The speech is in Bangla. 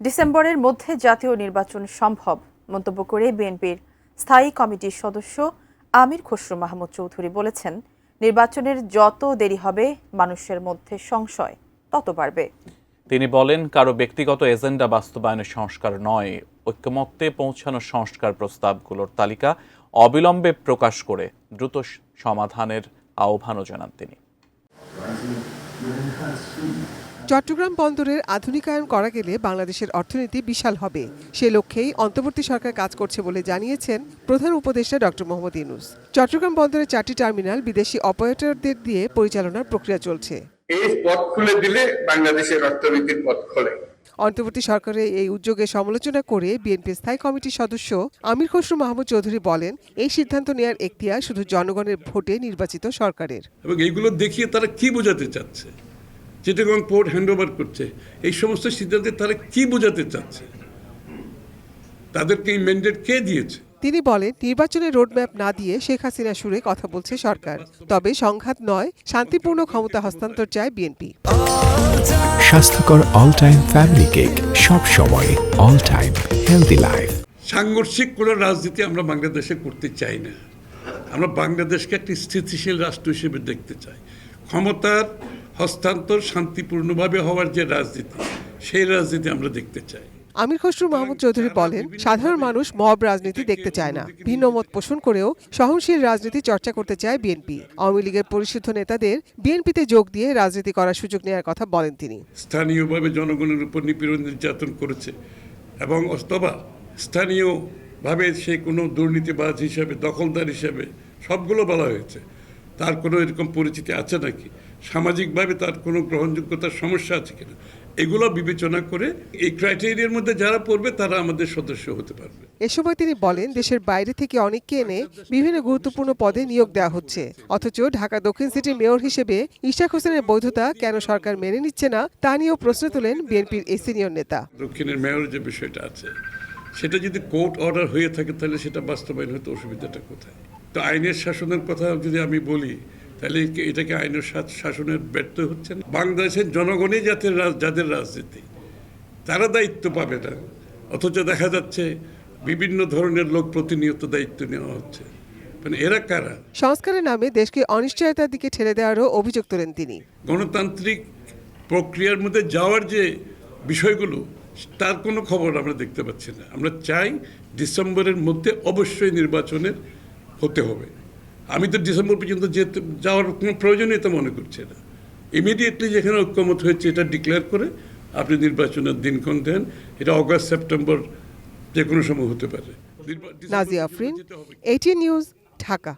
ডিসেম্বরের মধ্যে জাতীয় নির্বাচন সম্ভব মন্তব্য করে বিএনপির স্থায়ী কমিটির সদস্য আমির খসরু মাহমুদ চৌধুরী বলেছেন, নির্বাচনের যত দেরি হবে মানুষের মধ্যে সংশয় তত বাড়বে। তিনি বলেন, কারো ব্যক্তিগত এজেন্ডা বাস্তবায়নের সংস্কার নয়, ঐক্যমত্যে পৌঁছানো সংস্কার প্রস্তাবগুলোর তালিকা অবিলম্বে প্রকাশ করে দ্রুত সমাধানের আহ্বানও জানান তিনি। চট্টগ্রাম বন্দরের আধুনিকায়ন করা গেলে বাংলাদেশের অর্থনীতি বিশাল হবে। সে লক্ষ্যেই অন্তর্বর্তী সরকার কাজ করছে বলে জানিয়েছেন প্রধান উপদেষ্টা ডক্টর মোহাম্মদ ইউনূস। চট্টগ্রাম বন্দরের 4টি টার্মিনাল বিদেশি অপারেটরদের দিয়ে পরিচালনার প্রক্রিয়া চলছে। এই পথ খুলে দিলে বাংলাদেশের অর্থনীতির পথ খোলে। অন্তর্বর্তী সরকারের এই উদ্যোগের সমালোচনা করে বিএনপির স্থায়ী কমিটির সদস্য আমির খসরু মাহমুদ চৌধুরী বলেন, এই সিদ্ধান্ত নেয়ার এখতিয়ার শুধু জনগণের ভোটে নির্বাচিত সরকারের। এবং এইগুলো দেখিয়ে তারা কি বোঝাতে চাচ্ছে, চিটাগং পোর্ট হ্যান্ডওভার করছে, এই সমস্ত সিদ্ধান্তে তারা কি বোঝাতে চাচ্ছে, তাদেরকে এই ম্যান্ডেট কে দিয়েছে? তিনি বলেন, নির্বাচনের রোডম্যাপ না দিয়ে শেখ হাসিনা সুরে কথা বলছে সরকার। তবে সংঘাত নয়, শান্তিপূর্ণ ক্ষমতা হস্তান্তর চায় বিএনপি। স্বাস্থ্যকর অল টাইম ফ্যামিলি কেক, সব সময় অল টাইম হেলদি লাইফ। সাংঘর্ষিক কোনো রাজনীতি আমরা বাংলাদেশে করতে চাই না। আমরা বাংলাদেশকে একটি স্থিতিশীল রাষ্ট্র হিসেবে দেখতে চাই। ক্ষমতার হস্তান্তর শান্তিপূর্ণভাবে হওয়ার যে রাজনীতি, সেই রাজনীতি আমরা দেখতে চাই। আমির খসরু মাহমুদ চৌধুরী বলেন, সাধারণ মানুষ মব রাজনীতি দেখতে চায় না। ভিন্ন মত পোষণ করেও সহনশীল রাজনীতি চর্চা করতে চায় বিএনপি। আওয়ামী লীগের পরিশুদ্ধ নেতাদের বিএনপিতে যোগ দিয়ে রাজনীতি করার সুযোগ নেওয়ার কথা বলেন তিনি। স্থানীয়ভাবে জনগণের উপর নিপীড়ন নির্যাতন করেছে এবং অথবা স্থানীয়ভাবে সে কোনো দুর্নীতিবাজ হিসেবে, দখলদার হিসেবে সবগুলো বলা হয়েছে। তার কোনো এরকম পরিচিতি আছে নাকি, সামাজিকভাবে তার কোনো গ্রহণযোগ্যতার সমস্যা আছে কিনা, এগুলো বিবেচনা করে এই ক্রাইটেরিয়ার মধ্যে যারা পড়বে তারা আমাদের সদস্য হতে পারবে। এ সময় তিনি বলেন, দেশের বাইরে থেকে অনেককে এনে বিভিন্ন গুরুত্বপূর্ণ পদে নিয়োগ দেওয়া হচ্ছে, অথচ ঢাকা দক্ষিণ সিটির মেয়র হিসেবে ইশাক হোসেনের বৈধতা কেন সরকার মেনে নিচ্ছে না তা নিয়েও প্রশ্ন তোলেন বিএনপির এই সিনিয়র নেতা। দক্ষিণের মেয়র যে বিষয়টা আছে, সেটা যদি কোর্ট অর্ডার হয়ে থাকে তাহলে সেটা বাস্তবায়ন হতে অসুবিধাটা কোথায়? তো আইনের শাসনের কথা যদি আমি বলি, তাহলে এটাকে আইনের শাসনের ব্যর্থ হচ্ছে না। বাংলাদেশের জনগণই যাদের রাজনীতি, তারা দায়িত্ব পাবে না, অথচ দেখা যাচ্ছে বিভিন্ন ধরনের লোক প্রতিনিয়ত দায়িত্ব নেওয়া হচ্ছে। মানে এরা কারা? সংস্কারের নামে দেশকে অনিশ্চয়তার দিকে ঠেলে দেওয়ারও অভিযোগ তোলেন তিনি। গণতান্ত্রিক প্রক্রিয়ার মধ্যে যাওয়ার যে বিষয়গুলো, তার কোনো খবর আমরা দেখতে পাচ্ছি না। আমরা চাই ডিসেম্বরের মধ্যে অবশ্যই নির্বাচনের হতে হবে। আমি তো ডিসেম্বর পর্যন্ত যাওয়ার কোনো প্রয়োজনীয়তা মনে করছি না। ইমিডিয়েটলি যেখানে ঐক্যমত হয়েছে এটা ডিক্লেয়ার করে আপনি নির্বাচনের দিনক্ষণ দেন। এটা অগাস্ট, সেপ্টেম্বর যে কোনো সময় হতে পারে। Nazia Afrin, ATN news, Dhaka.